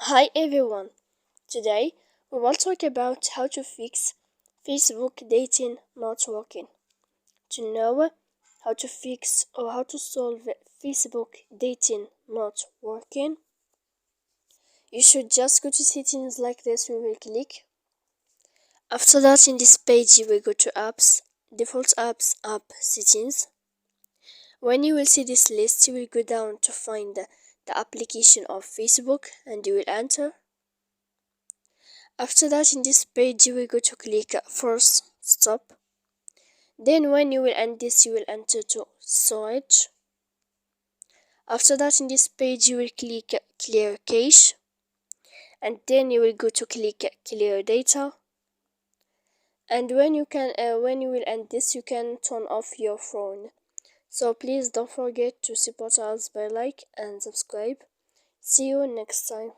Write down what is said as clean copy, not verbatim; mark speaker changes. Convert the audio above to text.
Speaker 1: Hi everyone! Today we will talk about how to fix Facebook dating not working. To know how to fix or how to solve Facebook dating not working, you should just go to settings like this. We will click. After that, in this page, you will go to apps, default apps, app settings. When you will see this list, you will go down to find the application of Facebook and you will enter. After that, in this page you will go to click force stop. Then when you will end this, you will enter to storage. After that, in this page you will click clear cache, and then you will go to click clear data. And when you will end this, you can turn off your phone. So please don't forget to support us by like and subscribe. See you next time.